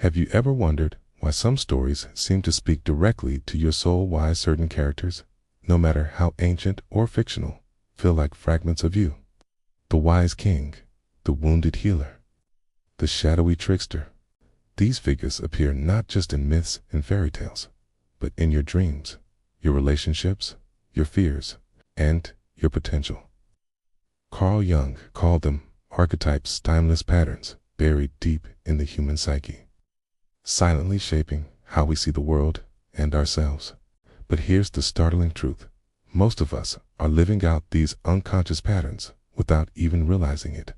Have you ever wondered why some stories seem to speak directly to your soul, why certain characters, no matter how ancient or fictional, feel like fragments of you? The wise king, the wounded healer, the shadowy trickster. These figures appear not just in myths and fairy tales, but in your dreams, your relationships, your fears, and your potential. Carl Jung called them archetypes, timeless patterns buried deep in the human psyche, silently shaping how we see the world and ourselves. But here's the startling truth. Most of us are living out these unconscious patterns without even realizing it.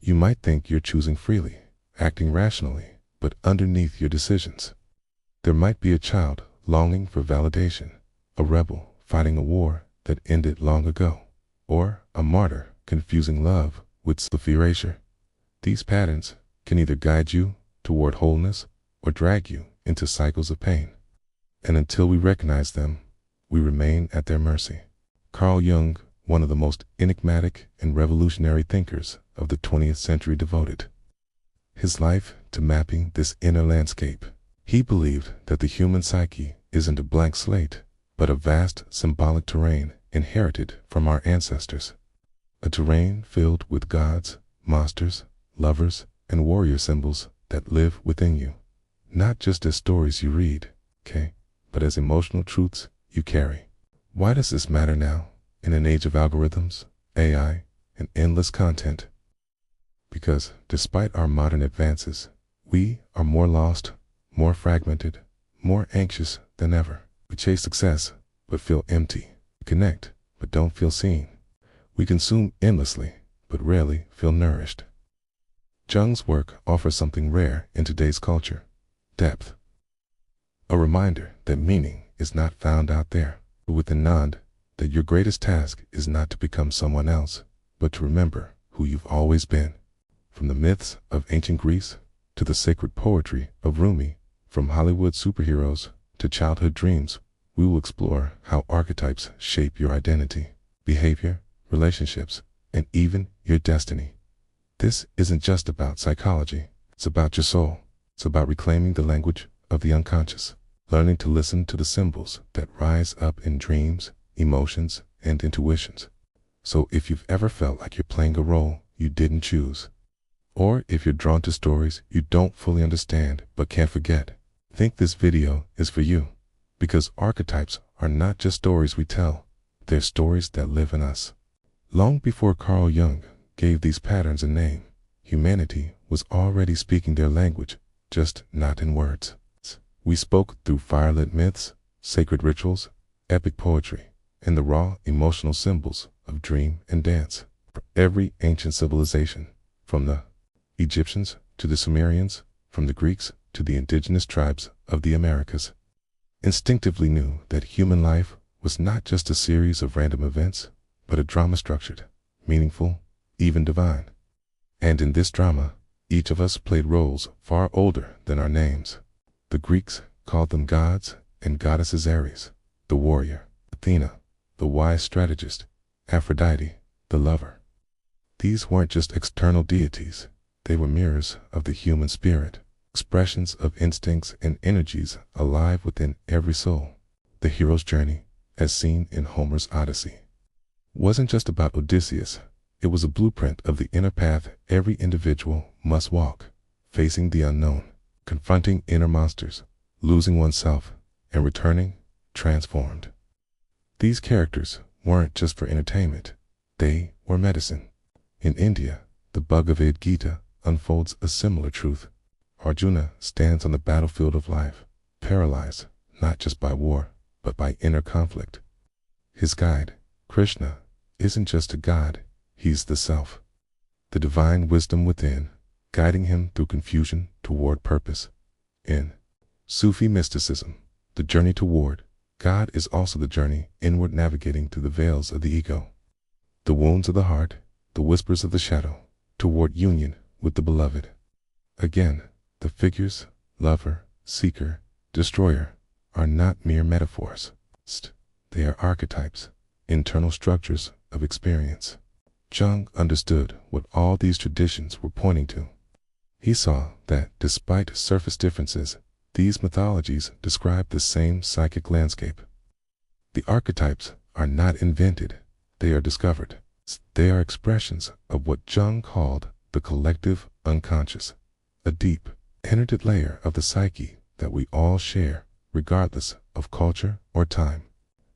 You might think you're choosing freely, acting rationally, but underneath your decisions, there might be a child longing for validation, a rebel fighting a war that ended long ago, or a martyr confusing love with self-erasure. These patterns can either guide you toward wholeness or drag you into cycles of pain. And until we recognize them, we remain at their mercy. Carl Jung, one of the most enigmatic and revolutionary thinkers of the 20th century, devoted his life to mapping this inner landscape. He believed that the human psyche isn't a blank slate, but a vast symbolic terrain inherited from our ancestors. A terrain filled with gods, monsters, lovers, and warrior symbols that live within you, not just as stories you read, but as emotional truths you carry. Why does this matter now, in an age of algorithms, AI, and endless content? Because despite our modern advances, we are more lost, more fragmented, more anxious than ever. We chase success, but feel empty. We connect, but don't feel seen. We consume endlessly, but rarely feel nourished. Jung's work offers something rare in today's culture: depth. A reminder that meaning is not found out there, but with a nod that your greatest task is not to become someone else, but to remember who you've always been. From the myths of ancient Greece to the sacred poetry of Rumi, from Hollywood superheroes to childhood dreams, we will explore how archetypes shape your identity, behavior, relationships, and even your destiny. This isn't just about psychology. It's about your soul. It's about reclaiming the language of the unconscious, learning to listen to the symbols that rise up in dreams, emotions, and intuitions. So if you've ever felt like you're playing a role you didn't choose, or if you're drawn to stories you don't fully understand but can't forget, think this video is for you. Because archetypes are not just stories we tell, they're stories that live in us. Long before Carl Jung gave these patterns a name, humanity was already speaking their language, just not in words. We spoke through firelit myths, sacred rituals, epic poetry, and the raw emotional symbols of dream and dance. For every ancient civilization, from the Egyptians to the Sumerians, from the Greeks to the indigenous tribes of the Americas, instinctively knew that human life was not just a series of random events, but a drama structured, meaningful, even divine. And in this drama, each of us played roles far older than our names. The Greeks called them gods and goddesses: Ares, the warrior; Athena, the wise strategist; Aphrodite, the lover. These weren't just external deities, they were mirrors of the human spirit, expressions of instincts and energies alive within every soul. The hero's journey, as seen in Homer's Odyssey, wasn't just about Odysseus. It was a blueprint of the inner path every individual must walk, facing the unknown, confronting inner monsters, losing oneself, and returning transformed. These characters weren't just for entertainment, they were medicine. In India, the Bhagavad Gita unfolds a similar truth. Arjuna stands on the battlefield of life, paralyzed not just by war, but by inner conflict. His guide, Krishna, isn't just a god, he's the self, the divine wisdom within, guiding him through confusion toward purpose. In Sufi mysticism, the journey toward God is also the journey inward, navigating through the veils of the ego, the wounds of the heart, the whispers of the shadow, toward union with the beloved. Again, the figures, lover, seeker, destroyer, are not mere metaphors. They are archetypes, internal structures of experience. Jung understood what all these traditions were pointing to. He saw that, despite surface differences, these mythologies describe the same psychic landscape. The archetypes are not invented, they are discovered. They are expressions of what Jung called the collective unconscious, a deep, intricate layer of the psyche that we all share, regardless of culture or time.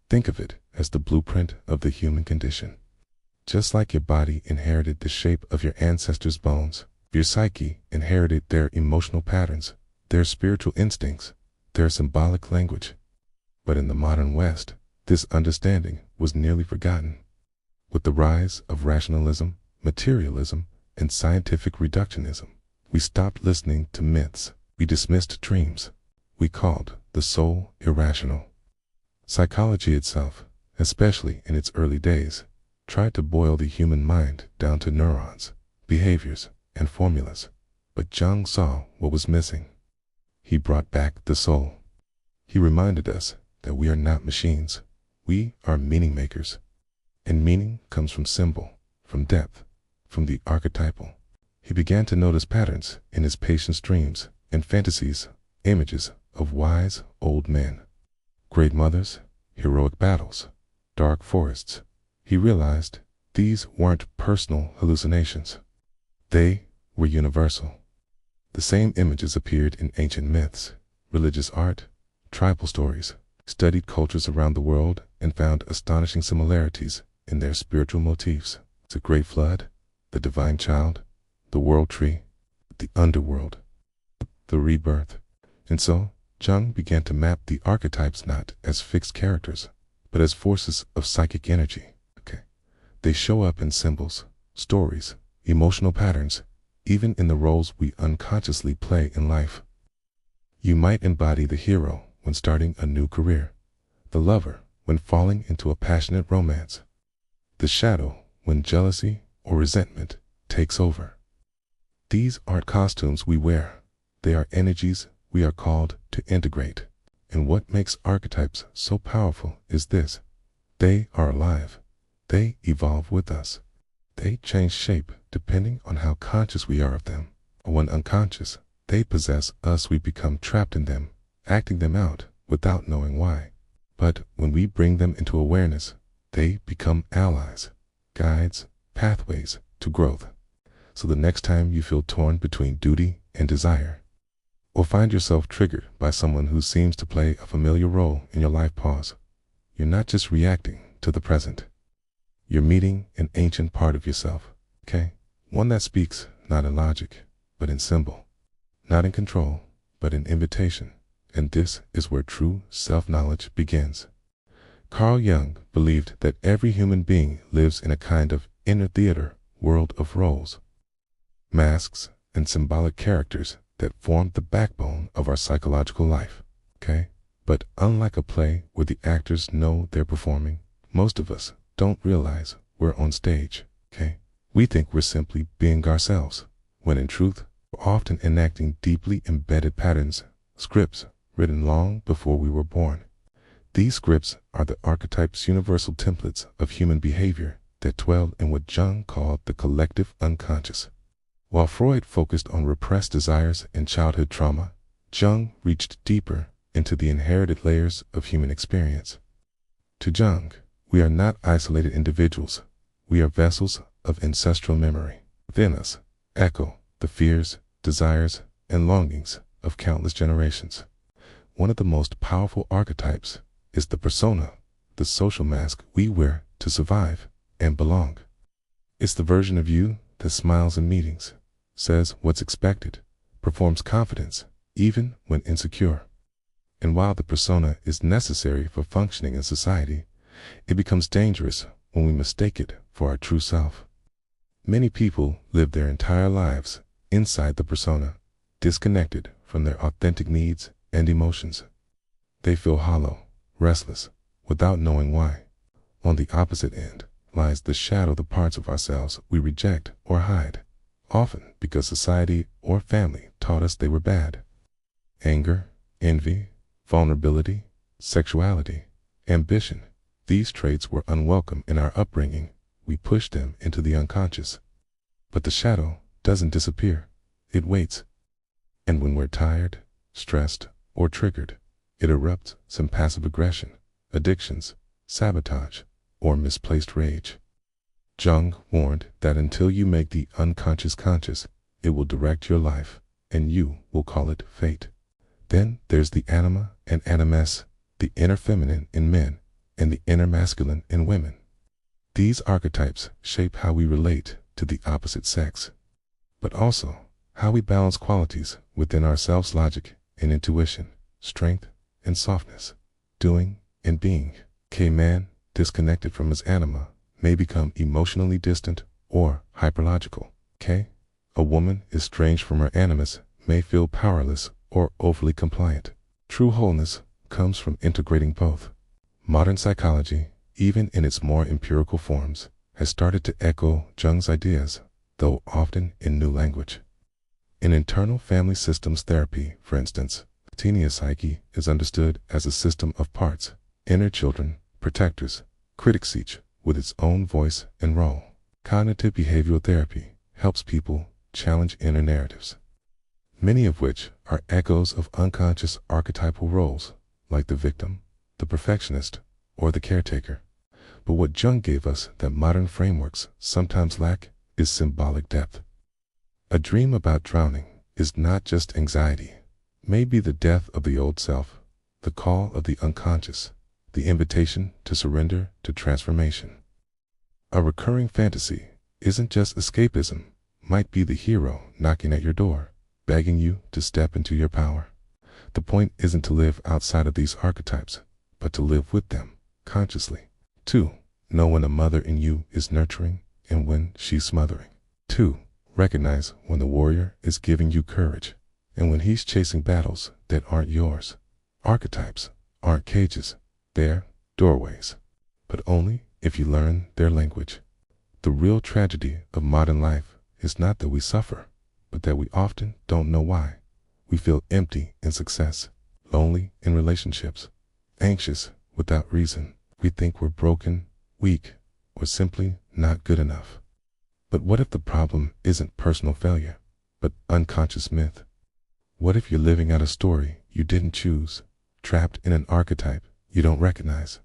Think of it as the blueprint of the human condition. Just like your body inherited the shape of your ancestors' bones, your psyche inherited their emotional patterns, their spiritual instincts, their symbolic language. But in the modern West, this understanding was nearly forgotten. With the rise of rationalism, materialism, and scientific reductionism, we stopped listening to myths. We dismissed dreams. We called the soul irrational. Psychology itself, especially in its early days, tried to boil the human mind down to neurons, behaviors, and formulas. But Jung saw what was missing. He brought back the soul. He reminded us that we are not machines. We are meaning makers. And meaning comes from symbol, from depth, from the archetypal. He began to notice patterns in his patient's dreams and fantasies, images of wise old men, great mothers, heroic battles, dark forests. He realized these weren't personal hallucinations. They were universal. The same images appeared in ancient myths, religious art, tribal stories, studied cultures around the world, and found astonishing similarities in their spiritual motifs. The great flood, the divine child, the world tree, the underworld, the rebirth. And so, Jung began to map the archetypes not as fixed characters, but as forces of psychic energy. They show up in symbols, stories, emotional patterns, even in the roles we unconsciously play in life. You might embody the hero when starting a new career, the lover when falling into a passionate romance, the shadow when jealousy or resentment takes over. These aren't costumes we wear. They are energies we are called to integrate. And what makes archetypes so powerful is this: they are alive. They evolve with us. They change shape depending on how conscious we are of them. When unconscious, they possess us. We become trapped in them, acting them out without knowing why. But when we bring them into awareness, they become allies, guides, pathways to growth. So the next time you feel torn between duty and desire, or find yourself triggered by someone who seems to play a familiar role in your life, pause. You're not just reacting to the present. You're meeting an ancient part of yourself, One that speaks not in logic, but in symbol. Not in control, but in invitation. And this is where true self-knowledge begins. Carl Jung believed that every human being lives in a kind of inner theater world of roles, masks, and symbolic characters that form the backbone of our psychological life, But unlike a play where the actors know they're performing, most of us don't realize we're on stage, We think we're simply being ourselves, when in truth, we're often enacting deeply embedded patterns, scripts written long before we were born. These scripts are the archetypes, universal templates of human behavior that dwell in what Jung called the collective unconscious. While Freud focused on repressed desires and childhood trauma, Jung reached deeper into the inherited layers of human experience. To Jung, we are not isolated individuals. We are vessels of ancestral memory. Within us echo the fears, desires, and longings of countless generations. One of the most powerful archetypes is the persona, the social mask we wear to survive and belong. It's the version of you that smiles in meetings, says what's expected, performs confidence, even when insecure. And while the persona is necessary for functioning in society, it becomes dangerous when we mistake it for our true self. Many people live their entire lives inside the persona, disconnected from their authentic needs and emotions. They feel hollow, restless, without knowing why. On the opposite end lies the shadow, the parts of ourselves we reject or hide, often because society or family taught us they were bad. Anger, envy, vulnerability, sexuality, ambition. These traits were unwelcome in our upbringing. We pushed them into the unconscious. But the shadow doesn't disappear. it waits. And when we're tired, stressed, or triggered, it erupts some passive aggression, addictions, sabotage, or misplaced rage. Jung warned that until you make the unconscious conscious, it will direct your life, and you will call it fate. Then there's the Anima and Animus, the inner feminine in men and the inner masculine in women. These archetypes shape how we relate to the opposite sex, but also how we balance qualities within ourselves: logic and intuition, strength and softness, doing and being. Man, disconnected from his anima, may become emotionally distant or hyperlogical. A woman estranged from her animus may feel powerless or overly compliant. True wholeness comes from integrating both. Modern psychology, even in its more empirical forms, has started to echo Jung's ideas, though often in new language. In internal family systems therapy, for instance, the psyche is understood as a system of parts: inner children, protectors, critics, each with its own voice and role. Cognitive behavioral therapy helps people challenge inner narratives, many of which are echoes of unconscious archetypal roles, like the victim, the perfectionist, or the caretaker. But what Jung gave us that modern frameworks sometimes lack is symbolic depth. A dream about drowning is not just anxiety. It may be the death of the old self, the call of the unconscious, the invitation to surrender to transformation. A recurring fantasy isn't just escapism, might be the hero knocking at your door, begging you to step into your power. The point isn't to live outside of these archetypes, but to live with them, consciously. 2. Know when a mother in you is nurturing and when she's smothering. 2. Recognize when the warrior is giving you courage and when he's chasing battles that aren't yours. Archetypes aren't cages, they're doorways, but only if you learn their language. The real tragedy of modern life is not that we suffer, but that we often don't know why. We feel empty in success, lonely in relationships, anxious without reason. We think we're broken, weak, or simply not good enough. But what if the problem isn't personal failure, but unconscious myth? What if you're living out a story you didn't choose, trapped in an archetype you don't recognize?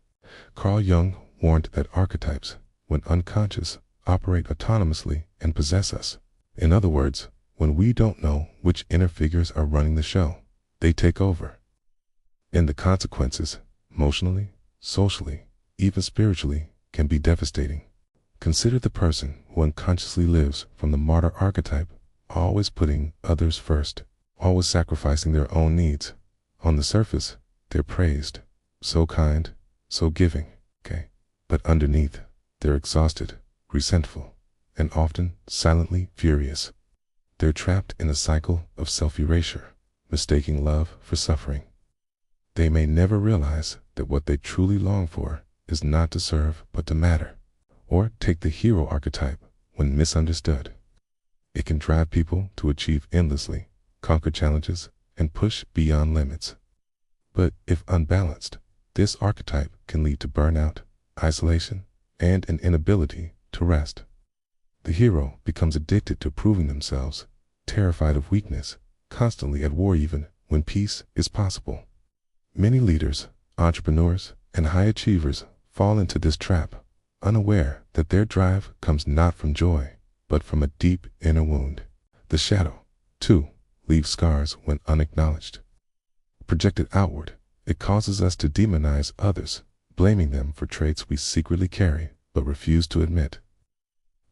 Carl Jung warned that archetypes, when unconscious, operate autonomously and possess us. In other words, when we don't know which inner figures are running the show, they take over. And the consequences, emotionally, socially, even spiritually, can be devastating. Consider the person who unconsciously lives from the martyr archetype, always putting others first, always sacrificing their own needs. On the surface, they're praised, so kind, so giving, but underneath, they're exhausted, resentful, and often silently furious. They're trapped in a cycle of self-erasure, mistaking love for suffering. They may never realize that what they truly long for is not to serve but to matter. Or take the hero archetype when misunderstood. It can drive people to achieve endlessly, conquer challenges, and push beyond limits. But if unbalanced, this archetype can lead to burnout, isolation, and an inability to rest. The hero becomes addicted to proving themselves, terrified of weakness, constantly at war even when peace is possible. Many leaders, entrepreneurs, and high achievers fall into this trap, unaware that their drive comes not from joy, but from a deep inner wound. The shadow, too, leaves scars when unacknowledged. Projected outward, it causes us to demonize others, blaming them for traits we secretly carry but refuse to admit.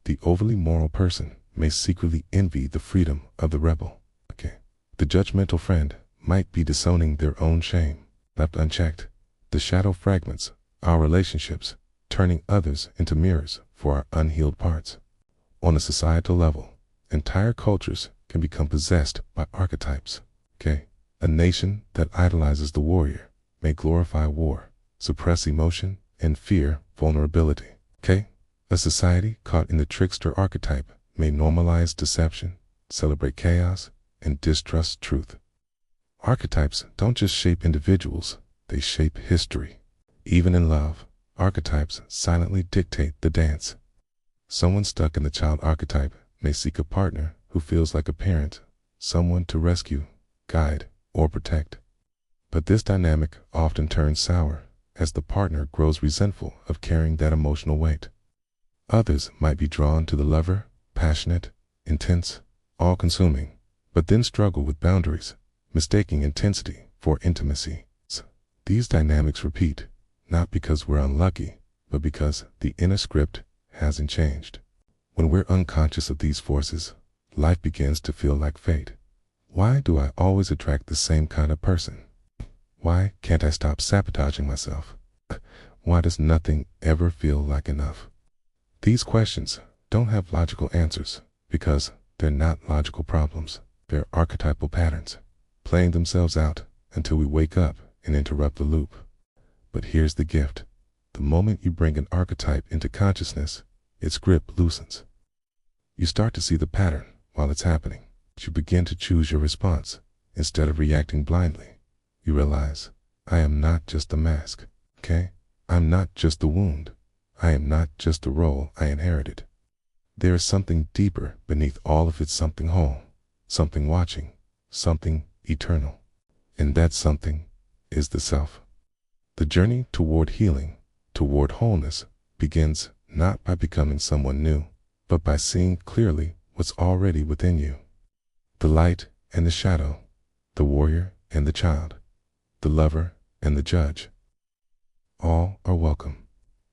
The overly moral person may secretly envy the freedom of the rebel. The judgmental friend might be disowning their own shame. Left unchecked, the shadow fragments our relationships, turning others into mirrors for our unhealed parts. On a societal level, entire cultures can become possessed by archetypes. A nation that idolizes the warrior may glorify war, suppress emotion, and fear vulnerability. A society caught in the trickster archetype may normalize deception, celebrate chaos, and distrust truth. Archetypes don't just shape individuals, they shape history. Even in love, archetypes silently dictate the dance. Someone stuck in the child archetype may seek a partner who feels like a parent, someone to rescue, guide, or protect. But this dynamic often turns sour as the partner grows resentful of carrying that emotional weight. Others might be drawn to the lover, passionate, intense, all-consuming, but then struggle with boundaries, mistaking intensity for intimacy. These dynamics repeat, not because we're unlucky, but because the inner script hasn't changed. When we're unconscious of these forces, life begins to feel like fate. Why do I always attract the same kind of person? Why can't I stop sabotaging myself? Why does nothing ever feel like enough? These questions don't have logical answers because they're not logical problems. They're archetypal patterns, playing themselves out until we wake up and interrupt the loop. But here's the gift. The moment you bring an archetype into consciousness, its grip loosens. You start to see the pattern while it's happening. You begin to choose your response instead of reacting blindly. You realize, I am not just a mask, okay? I'm not just the wound. I am not just the role I inherited. There is something deeper beneath all of it, something whole, something watching, something eternal. And that something is the self. The journey toward healing, toward wholeness, begins not by becoming someone new, but by seeing clearly what's already within you. The light and the shadow, the warrior and the child, the lover and the judge. All are welcome.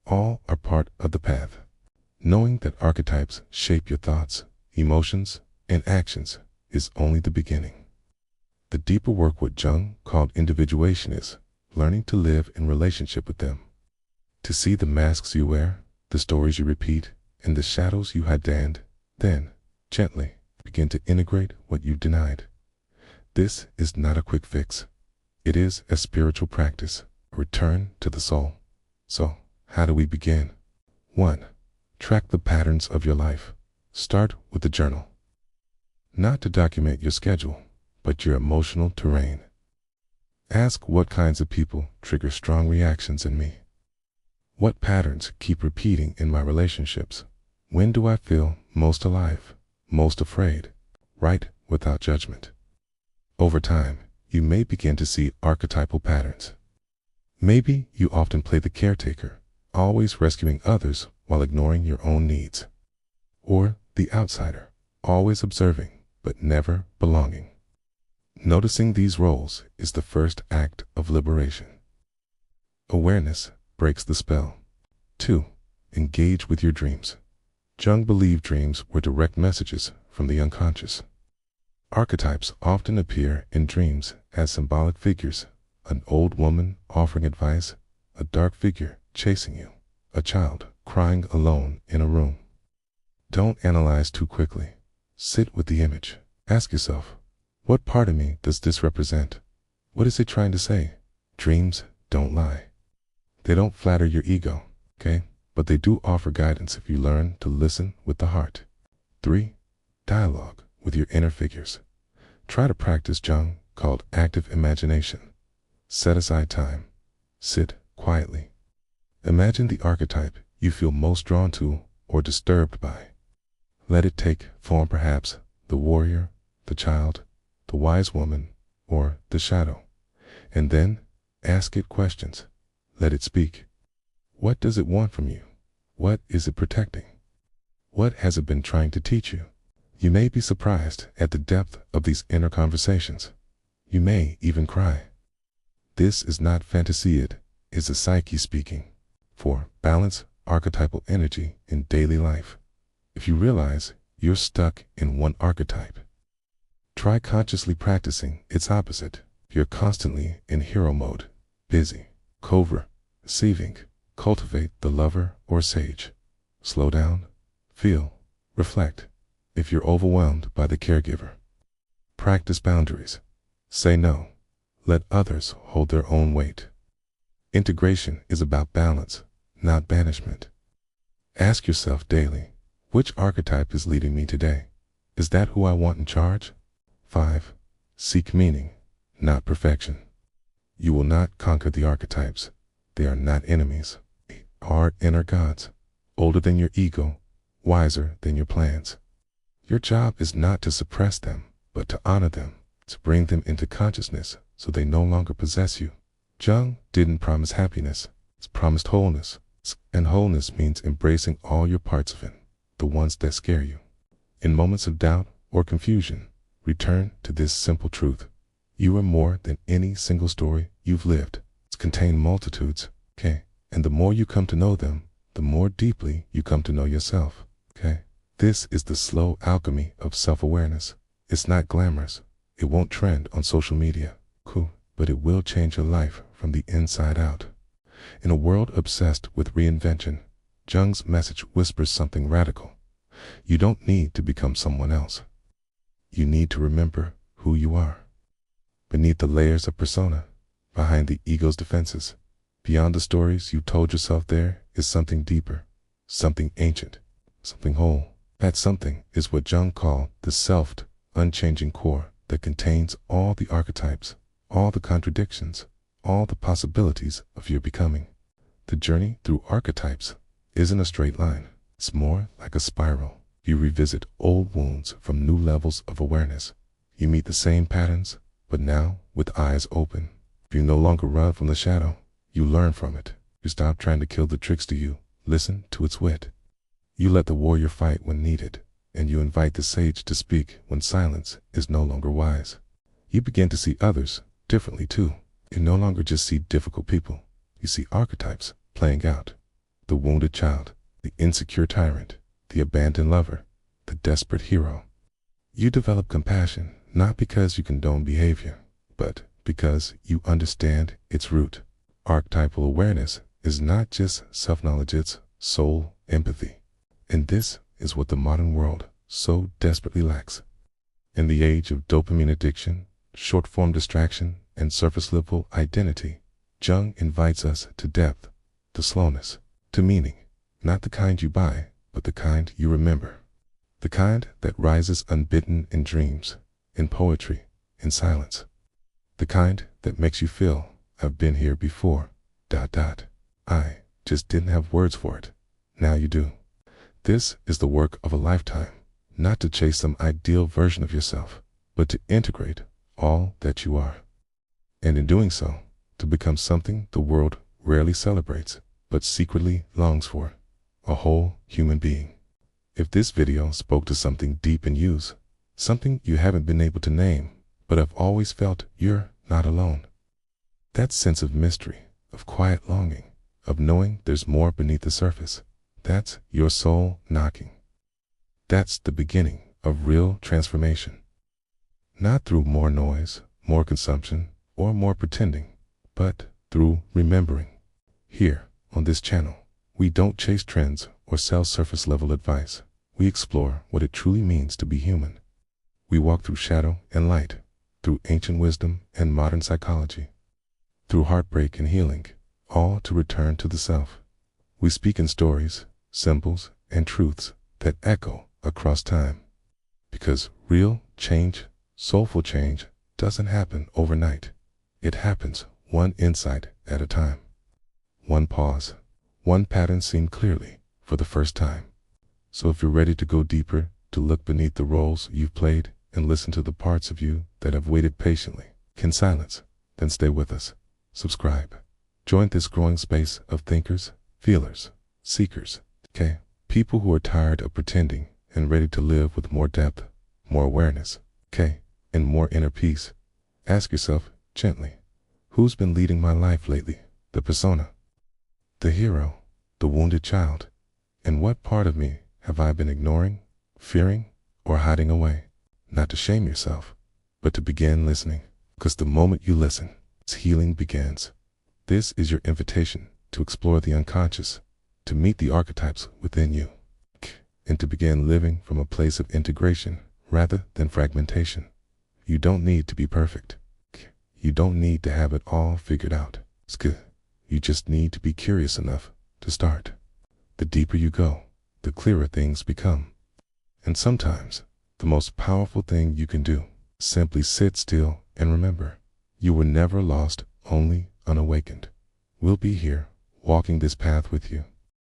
All are part of the path. Knowing that archetypes shape your thoughts, emotions, and actions is only the beginning. The deeper work, what Jung called individuation, is learning to live in relationship with them. To see the masks you wear, the stories you repeat, and the shadows you hide, and then, gently, begin to integrate what you denied. This is not a quick fix. It is a spiritual practice, a return to the soul. So, how do we begin? 1. Track the patterns of your life. Start with the journal. Not to document your schedule, but your emotional terrain. Ask, what kinds of people trigger strong reactions in me? What patterns keep repeating in my relationships? When do I feel most alive, most afraid? Write without judgment. Over time, you may begin to see archetypal patterns. Maybe you often play the caretaker, always rescuing others while ignoring your own needs. Or the outsider, always observing but never belonging. Noticing these roles is the first act of liberation. Awareness breaks the spell. 2. Engage with your dreams. Jung believed dreams were direct messages from the unconscious. Archetypes often appear in dreams as symbolic figures: an old woman offering advice, a dark figure chasing you, a child crying alone in a room. Don't analyze too quickly. Sit with the image. Ask yourself, what part of me does this represent? What is it trying to say? Dreams don't lie. They don't flatter your ego, okay? But they do offer guidance if you learn to listen with the heart. 3. Dialogue with your inner figures. Try to practice Jung called active imagination. Set aside time. Sit quietly. Imagine the archetype you feel most drawn to or disturbed by. Let it take form, perhaps the warrior, the child, the wise woman, or the shadow. And then ask it questions. Let it speak. What does it want from you? What is it protecting? What has it been trying to teach you? You may be surprised at the depth of these inner conversations. You may even cry. This is not fantasy, it is the psyche speaking. 4. Balance archetypal energy in daily life. If you realize you're stuck in one archetype, try consciously practicing its opposite. If you're constantly in hero mode, busy, covert, receiving, cultivate the lover or sage. Slow down, feel, reflect. If you're overwhelmed by the caregiver, practice boundaries. Say no. Let others hold their own weight. Integration is about balance, not banishment. Ask yourself daily, which archetype is leading me today? Is that who I want in charge? 5. Seek meaning, not perfection. You will not conquer the archetypes. They are not enemies. They are inner gods, older than your ego, wiser than your plans. Your job is not to suppress them, but to honor them, to bring them into consciousness so they no longer possess you. Jung didn't promise happiness, he promised wholeness, and wholeness means embracing all your parts of it, the ones that scare you. In moments of doubt or confusion, return to this simple truth. You are more than any single story you've lived. It's contained multitudes, okay? And the more you come to know them, the more deeply you come to know yourself, okay? This is the slow alchemy of self-awareness. It's not glamorous. It won't trend on social media, cool, but it will change your life from the inside out. In a world obsessed with reinvention, Jung's message whispers something radical. You don't need to become someone else. You need to remember who you are. Beneath the layers of persona, behind the ego's defenses, beyond the stories you told yourself, there is something deeper, something ancient, something whole. That something is what Jung called the self, unchanging core that contains all the archetypes, all the contradictions, all the possibilities of your becoming. The journey through archetypes isn't a straight line. It's more like a spiral. You revisit old wounds from new levels of awareness. You meet the same patterns, but now with eyes open. You no longer run from the shadow. You learn from it. You stop trying to kill the trickster. You listen to its wit. You let the warrior fight when needed, and you invite the sage to speak when silence is no longer wise. You begin to see others differently too. You no longer just see difficult people. You see archetypes playing out. The wounded child, the insecure tyrant, the abandoned lover, the desperate hero. You develop compassion, not because you condone behavior, but because you understand its root. Archetypal awareness is not just self-knowledge, it's soul empathy. And this is what the modern world so desperately lacks. In the age of dopamine addiction, short-form distraction, and surface-level identity, Jung invites us to depth, to slowness, to meaning, not the kind you buy, but the kind you remember. The kind that rises unbidden in dreams, in poetry, in silence. The kind that makes you feel, I've been here before, ... I just didn't have words for it. Now you do. This is the work of a lifetime, not to chase some ideal version of yourself, but to integrate all that you are. And in doing so, to become something the world rarely celebrates, but secretly longs for, a whole human being. If this video spoke to something deep in you, something you haven't been able to name, but have always felt, you're not alone. That sense of mystery, of quiet longing, of knowing there's more beneath the surface, that's your soul knocking. That's the beginning of real transformation. Not through more noise, more consumption, or more pretending, but through remembering. Here, on this channel, we don't chase trends or sell surface-level advice. We explore what it truly means to be human. We walk through shadow and light, through ancient wisdom and modern psychology, through heartbreak and healing, all to return to the self. We speak in stories, symbols, and truths that echo across time. Because real change, soulful change, doesn't happen overnight. It happens one insight at a time. One pause, one pattern seen clearly for the first time. So if you're ready to go deeper, to look beneath the roles you've played and listen to the parts of you that have waited patiently, in silence, then stay with us. Subscribe. Join this growing space of thinkers, feelers, seekers, okay? People who are tired of pretending and ready to live with more depth, more awareness, okay? And more inner peace. Ask yourself gently, who's been leading my life lately? The persona, the hero, the wounded child, and what part of me have I been ignoring, fearing, or hiding away? Not to shame yourself, but to begin listening, because the moment you listen, healing begins. This is your invitation to explore the unconscious, to meet the archetypes within you, and to begin living from a place of integration rather than fragmentation. You don't need to be perfect. You don't need to have it all figured out. It's good. You just need to be curious enough to start. The deeper you go, the clearer things become. And sometimes, the most powerful thing you can do, simply sit still and remember, you were never lost, only unawakened. We'll be here, walking this path with you.